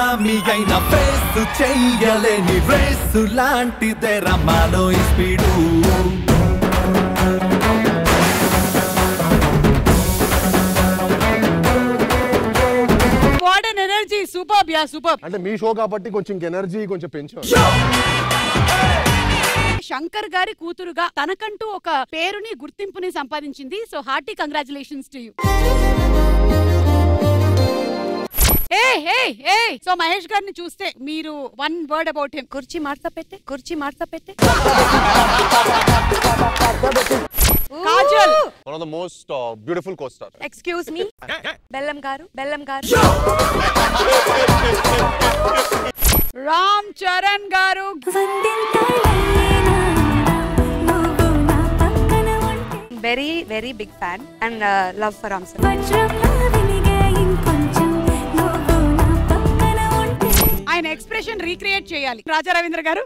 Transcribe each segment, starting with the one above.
Tsunami అయిన face చెయ్యలేని race లాంటిదే రమాలో ఈ speed what N energy superb yeah superb అంటే మీ షో కాబట్టి కొంచెం ఎనర్జీ కొంచెం పెంచు శంకర్ గారి కూతురుగా తనకంటూ ఒక పేరుని గుర్తింపుని సంపాదించింది so hearty congratulations to you so Mahesh గారిని చూస్తే మీరు వన్ వర్డ్ అబౌట్ హిమ్ కుర్చీ మార్తా పెట్టే Kajal one of the most beautiful co-star excuse me బెల్లం గారు రామ్ చరణ్ గారు very big fan and love for Ram Charan. ఆయన ఎక్స్ప్రెషన్ రీక్రియేట్ చేయాలి రాజా రవీంద్ర గారు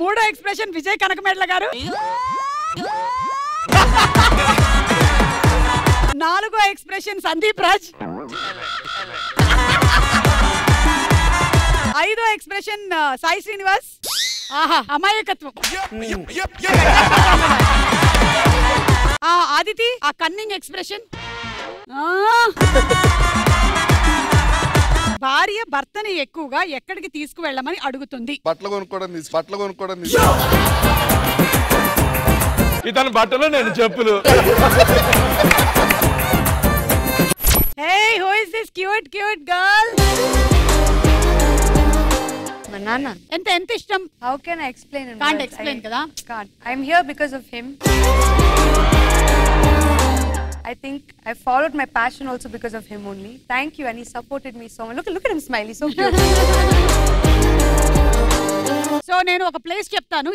మూడో ఎక్స్ప్రెషన్ విజయ్ కనకమేడ్ల గారు నాలుగో ఎక్స్ప్రెషన్ సందీప్ రాజ్ ఐదో ఎక్స్ప్రెషన్ సాయి శ్రీనివాస్ ఆహా అమాయకత్వం ఆదితి ఆ కన్నింగ్ ఎక్స్ప్రెషన్ భార్య భర్తని ఎక్కువగా ఎక్కడికి తీసుకువెళ్ళమని అడుగుతుంది బట్టలు కొనుక్కోవడం ఇతను బట్టలు నేను చెప్పులు Hey, who is this cute girl? My nana. ఎంత ఇష్టం? How can I explain? Can't explain kada? Can't. I'm here because of him. I think I followed my passion also because of him only. Thank you, and he supported me so much. Look at him smiling, so cute. So నేను ఒక place చెప్తాను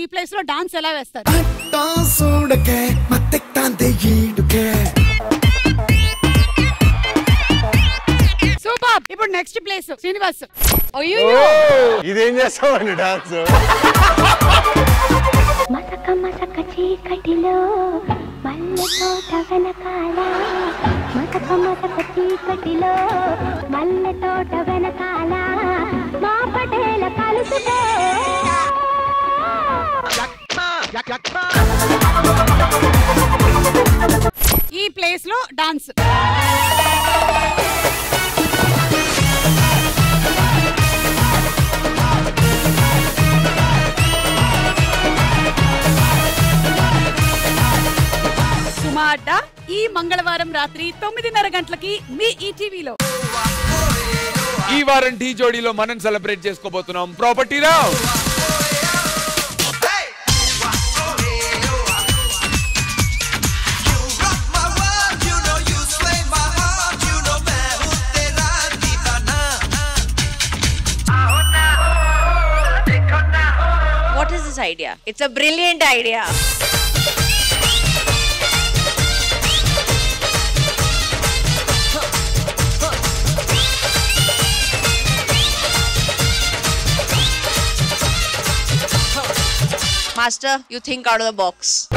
ఈ place లో dance ఎలా వేస్తారు super ఇప్పుడు next place Srinivas అయ్యో ఇదేం చేస్తామండి డాన్స్ మసక చీకటిలో మల్లె తోట వెనకాల మసక చీకటిలో మల్లె తోట వెనకాల మా పటేల కలుసుకో ఈ ప్లేస్ లో డాన్స్ సుమాట ఈ మంగళవారం రాత్రి 9:30 గంటలకి మీ ఈటీవీలో ఈ వారం టీ జోడీలో మనం సెలబ్రేట్ చేసుకోబోతున్నాం property Rao What is this idea? It's a brilliant idea. Master, you think out of the box.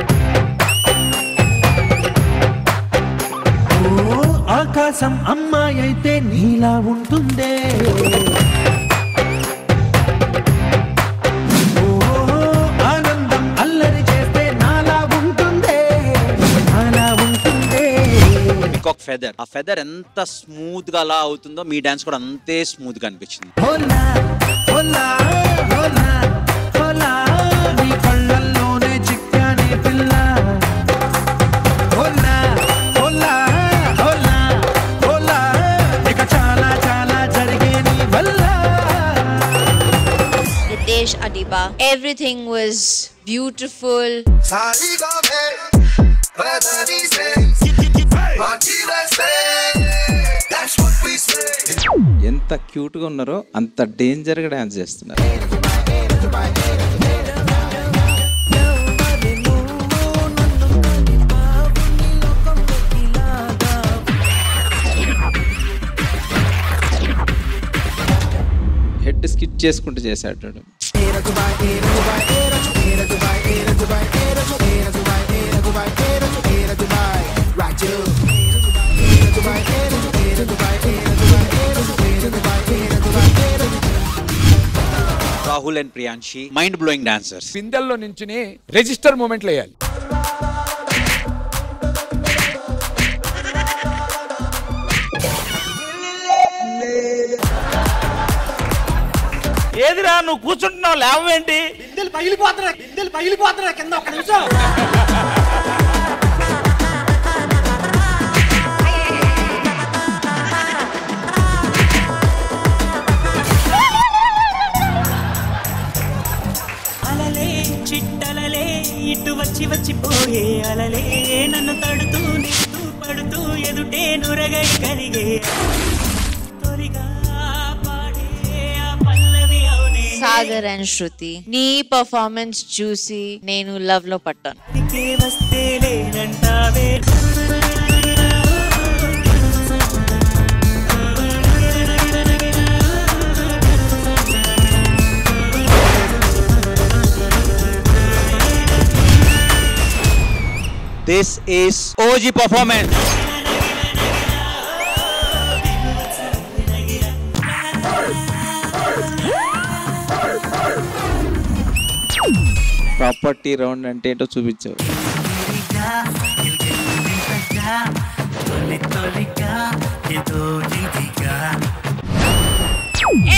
ఆకాశం అమ్మాయి అయితే నీలా ఉంటుందే ఆనందం అల్లరి చేస్తే నాలా ఉంటుందే ఒక ఫెదర్ ఆ ఫెదర్ ఎంత స్మూత్ గా అలా అవుతుందో మీ డాన్స్ కూడా అంతే స్మూత్ గా అనిపించింది Adiba. Everything was beautiful. ఎంత క్యూట్ గా ఉన్నారో అంత డేంజర్ గా డాన్స్ చేస్తున్నారు హెడ్ స్కిట్ చేసుకుంటూ చేశాడు Right, Rahul and Priyanshi mind blowing dancers. పిందెల్లో నించుని రిజిస్టర్ మూమెంట్లు వేయాలి. ఏదిరా నువ్వు కూర్చుంటున్నావు లేవేంటి? బిందెలు పగిలిపోతున్నా కింద ఒక్క నిమిషం. అలలే చిట్టలలే ఇటు వచ్చి వచ్చిపోయే అలలే నన్ను తడుతూ నింటూ పడుతూ ఎదుటే నురగై కరిగే తొలిగా పాడే ఆ పల్లవి అవునే. సాగర్ అండ్ శృతి నీ పర్ఫార్మెన్స్ చూసి నేను లవ్ లో పట్టాను. వస్తే లేనంటావే This is OG performance. Property round అంటే ఏంటో చూపించావు.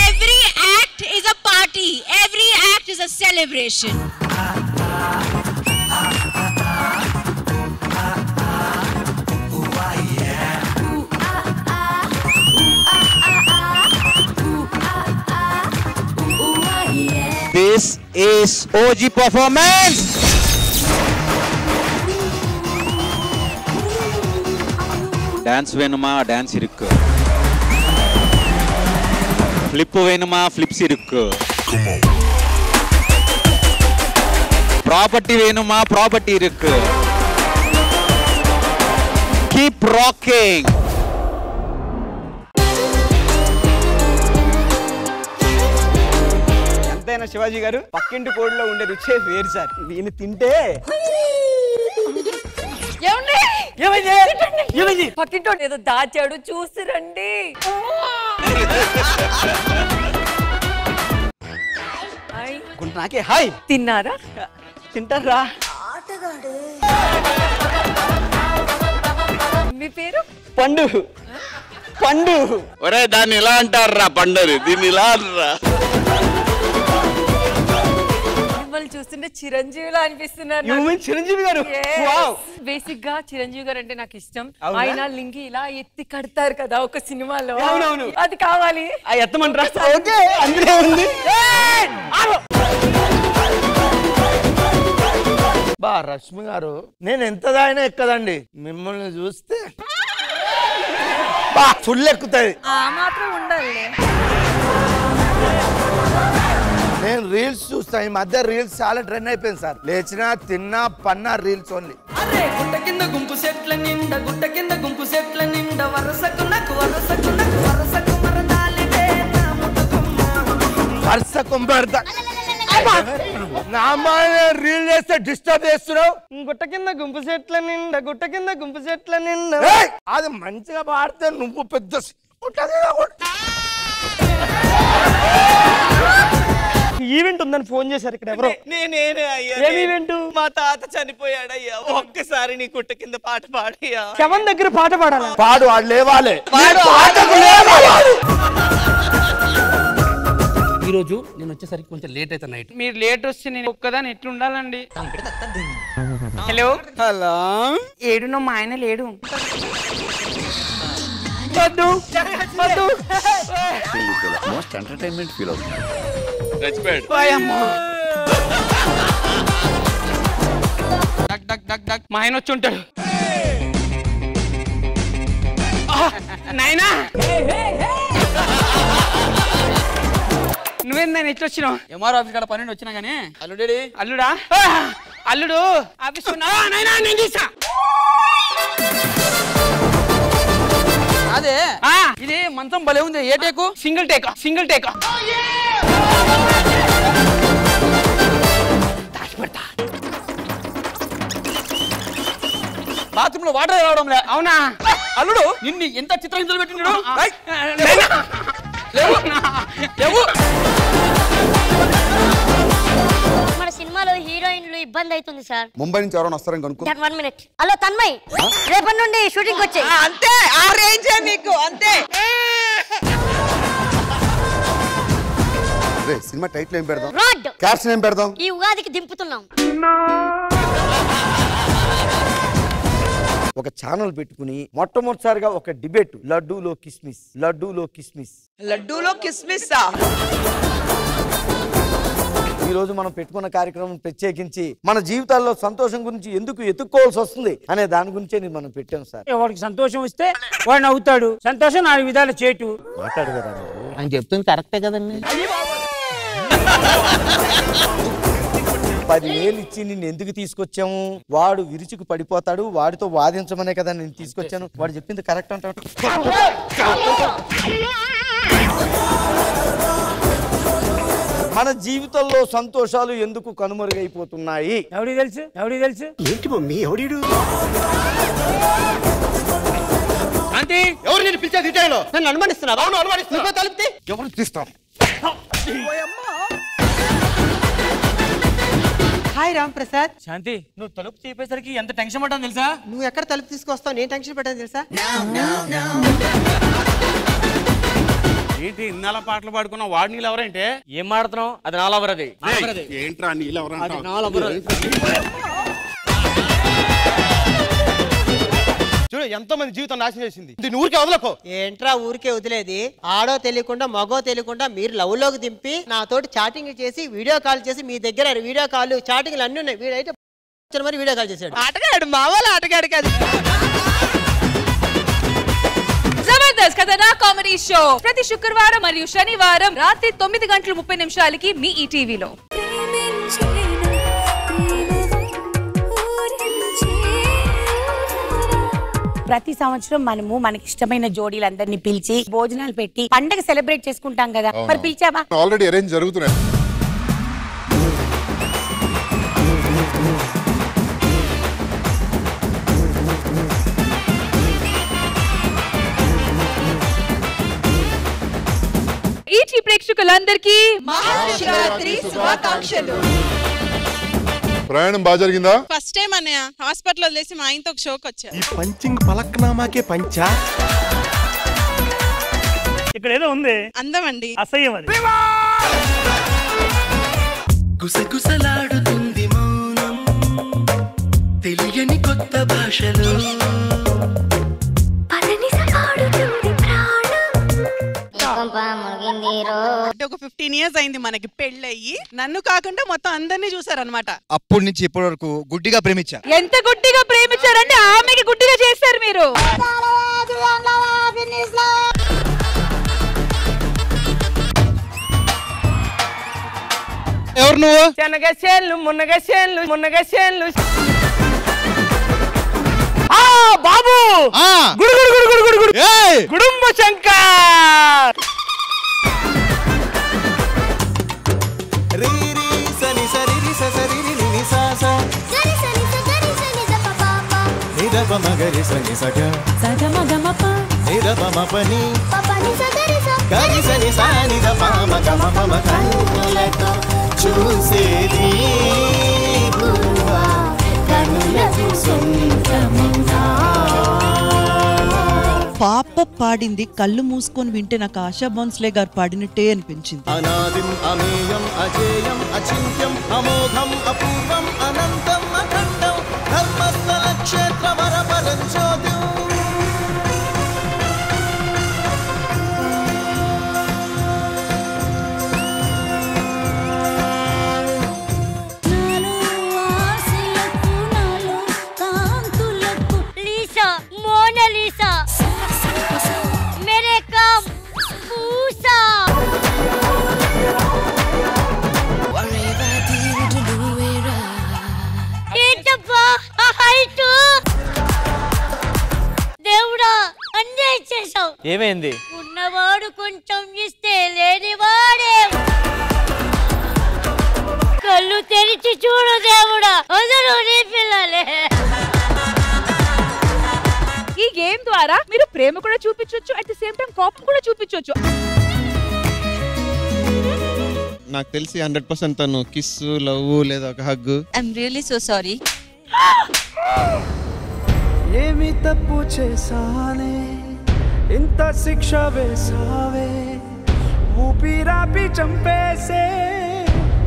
Every act is a party. Every act is a celebration. This is OG performance. Dance వేణుమా డాన్స్ ఇరుక్కు, ఫ్లిప్ వేణుమా ఫ్లిప్స్ ఇరుక్కు, ప్రాపర్టీ వేణుమా ప్రాపర్టీ ఇరుక్కు. Keep rocking. ఎంతైనా శివాజీ గారు పక్కింటి కోడిలో ఉండే రుచే వేరు సార్. దీన్ని తింటే పక్కింటో ఏదో దాచాడు చూసి రండి. నాకే హాయ్. తిన్నారా? తింటారా? మీ పేరు? పండు. పండు. ఒరే దాన్ని ఇలా అంటారా పండుని, దీన్ని ఇలా అంటారా? మిమ్మల్ని చూస్తుంటే చిరంజీవిలా అనిపిస్తున్నారు. చిరంజీవి గారు బేసిక్ గా చిరంజీవి గారు అంటే నాకు ఇష్టం. ఆయన లింగి ఇలా ఎత్తి కడతారు కదా ఒక సినిమాలో. అవునవును. అది కావాలి. ఎత్తమంటారా? ఓకే అందులో ఉంది. బా రష్మి గారు నేను ఎంత దాయినా ఎక్కదండి, మిమ్మల్ని చూస్తే బా ఫుల్ ఎక్కుతుంది. ఆ మాత్రం ఉండాలి. నేను రీల్స్ చూస్తా, ఈ మధ్య రీల్స్ చాలా ట్రెండ్ అయిపోయింది సార్. లేచినా తిన్నా పన్నా రీల్స్ ఓన్లీ. గుట్ట కింద గుంపు సెట్ల నిండా గుట్ట కింద గుంపు సెట్ల నిండా వరసకు నాకు వరసకు నాకు వరసకు మరదాలిదే నా ముట్టుకుమ్మ వరుస కుంభర్ద నా రీల్ చేస్తే డిస్టర్బ్ చేస్తున్నావు. గుట్ట కింద గుంపు సెట్ల నిండా గుట్ట కింద గుంపు సెట్ల నిండా. అది మంచిగా పాడితే నువ్వు పెద్ద ఈవెంట్ ఉందని ఫోన్ చేశారు ఇక్కడ ఎవరో. నేనే అయ్యా. ఏం ఈవెంట్? మా తాత చనిపోయాడయ్యా, ఒక్కసారి నీ గుట్ట కింద పాట పాడయ్యా. శవం దగ్గర పాట పాడాలి. పాడు వాడు లేవాలి. ఈ రోజు నేను వచ్చేసరికి కొంచెం లేట్ అయితే నైట్. మీరు లేట్ వస్తే నేను ఒక్కదాని ఎట్లుండాలండి? హలో హలో, ఏడునో మా ఆయన లేడు. మోస్ట్ ఎంటర్టైన్మెంట్ ఫీల్ అవుతుంది. మా ఆయన వచ్చి ఉంటాడు. నాయనా నువ్వేం నేను ఎట్లా వచ్చినావు? ఎంఆర్ ఆఫీస్ కాడ 12 వచ్చినా గానీ అల్లుడేడి? అల్లుడా? అల్లుడు ఆఫీస్ నేను తీసా. అదే ఇది మంచం భలే ఉంది. ఏ టేకు? Single take. Single take. Bathroom లో వాటర్ రావడం లే. అవునా? అల్లుడు నిన్ను ఎంత చిత్రహింసలు పెట్టినాడు. లేవు. సినిమాలో హీరోయిన్లు ఇబ్బంది అవుతుంది సార్. ముంబై నుంచి ఎవరైనా వస్తారని కనుక్కో. 1 minute. హలో తన్మయ్, రేపటి నుండి షూటింగ్ వచ్చాయి. అంతే, ఆ రేంజే నీకు అంతే. సినిమా టైటిల్ ఏం పెడదాం? రాడ్. క్యాప్షన్ ఏం పెడదాం? ఈ ఉగాదికి దింపుతున్నాం. ఒక ఛానల్ పెట్టుకుని మొట్టమొదటిసారిగా ఒక డిబేట్, లడ్డూలో కిస్మిస్, లడ్డూలో కిస్మిస్. లడ్డూలో కిస్మిస్. ఈ రోజు మనం పెట్టుకున్న కార్యక్రమం ప్రత్యేకించి మన జీవితాల్లో సంతోషం గురించి ఎందుకు ఎత్తుక్కోవాల్సి వస్తుంది అనే దాని గురించే మనం పెట్టాం సార్. వాడికి సంతోషం వస్తే వాడు నవ్వుతాడు, సంతోషం 4 విధాలు చేటు మాట్లాడగరా అని చెప్తుంది కరెక్టే కదండి. 10,000 ఇచ్చి నిన్ను ఎందుకు తీసుకొచ్చాము? వాడు విరుచుకు పడిపోతాడు, వాడితో వాదించమనే కదా నేను తీసుకొచ్చాను. వాడు చెప్పింది కరెక్ట్ అంటాడు. మన జీవితంలో సంతోషాలు ఎందుకు కనుమరుగైపోతున్నాయి? ఎవడికి తెలుసు? ఎవడికి తెలుసు? ఏంటి మమ్మీ ఎవడీడు? ఆంటీ, ఎవరు నేను పిలిచేది ఈ టైంలో? నన్ను అనుమానిస్తున్నావా? అవును, అనుమానిస్తున్నా. తలుపుతే ఎవరు తీస్తాం? హాయ్ రామ్ ప్రసాద్. శాంతి, నువ్వు తలుపు తీపేసరికి ఎంత టెన్షన్ పడ్డాను తెలుసా? నువ్వు ఎక్కడ తలుపు తీసుకొస్తావు, నేను టెన్షన్ పడ్డాను తెలుసా? ఏంటి ఇన్నాళ్ళ పాటలు పాడుకున్నా వాడు నీళ్ళు ఎవరంటే? ఏం మాడుతున్నావు? అది నా లవర్. అది ఏంట్రా నీళ్ళు అది నా లవర్. చూడు ఎంతో మంది జీవితం నాశనం చేసింది. దీన్ని ఊరికే వదలకు. ఏంట్రా ఊరికే వదిలేది? ఆడో తెలియకుండా మగో తెలియకుండా మీరు లవ్ లోకి దింపి నాతోటి చాటింగ్ చేసి వీడియో కాల్ చేసి మీ దగ్గర వీడియో కాల్ చాటింగ్లు అన్ని ఉన్నాయి. వీడైతే మరి వీడియో కాల్ చేశాడు. ఆటగాడు, మా వాళ్ళ ఆటగాడు కాదు. జబర్దస్త్ కథనా కామెడీ షో ప్రతి శుక్రవారం మరియు శనివారం రాత్రి 9:30 మీ ఈటీవీలో. ప్రతి సంవత్సరం మనము మనకి ఇష్టమైన జోడీలందరినీ పిలిచి భోజనాలు పెట్టి పండగ సెలబ్రేట్ చేసుకుంటాం కదా. మరి పిలిచావా? ఆల్రెడీ అరేంజ్ జరుగుతున్నాయి. ఈటీ ప్రేక్షకులందరికీ మహాశివరాత్రి శుభాకాంక్షలు. ప్రయాణం బాగా జరిగిందా? ఫస్ట్ టైం అన్నయ్య హాస్పిటల్ వదిలేసి మా ఆయనతో ఒక షోకి వచ్చా. ఈ పంచింగ్ పలక్నామాకే పంచా. ఇక్కడ ఏదో ఉంది, అందమండి, అసహ్యం అది. గుసగుసలాడుతుంది మౌనం తెలియని కొత్త భాషలో. ఒక 15 years అయింది మనకి పెళ్ళయ్యి. నన్ను కాకుండా మొత్తం అందరినీ చూసారనమాట. అప్పటి నుంచి ఇప్పటి వరకు గుడ్డిగా ప్రేమించా. ఎంత గుడ్డిగా ప్రేమించారంటే ఆమెకి గుడ్డిగా చేశారు మీరు. ఎవరు నువ్వు? శనగసేన్లు మునగసేన్లు మునగసేన్లు. బాబు గుడు గుడు గుడు గుడు గుడు గుడు గుడుంబ శంకర్. చూసేది పాప పాడింది కళ్ళు మూసుకొని వింటే నాకు ఆశా భోన్స్లే గారు పాడినట్టే అనిపించింది. అనాదిం అమేయం అజేయం అచింత్యం అమోఘం అపూర్వం అనంతం అఖండం ధర్మస్థల క్షేత్ర వరపరం జ్యోతిం. ఏమైంది? ఉన్నవాడు కొంచెం ఇస్తే లేనివాడే. కళ్ళు తెరిచి చూడు దేవుడా, అందరూ నీ పిల్లలే. ఈ గేమ్ ద్వారా మీరు ప్రేమ కూడా చూపించొచ్చు, అట్ ది సేమ్ టైం కోపం కూడా చూపించొచ్చు. నాకు తెలిసి 100% తను కిస్ లవ్ లేదా ఒక hug. I'm really so sorry. ఏమి తప్పు చేశానే ఇంత శిక్ష వేసావే ఊపిరాపి చంపేసే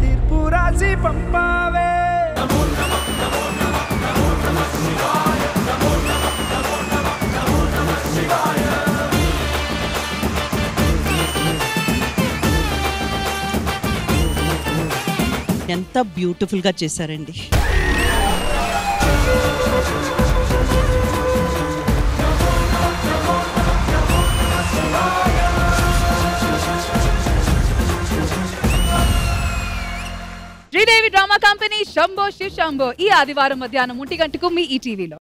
తీర్పు రాసి పంపావే. ఎంత బ్యూటిఫుల్ గా చేశారండి. శ్రీదేవి డ్రామా కంపెనీ శంభో శివ్ శంభో ఈ ఆదివారం మధ్యాహ్నం 1 గంటకు మీ ఈటీవీలో.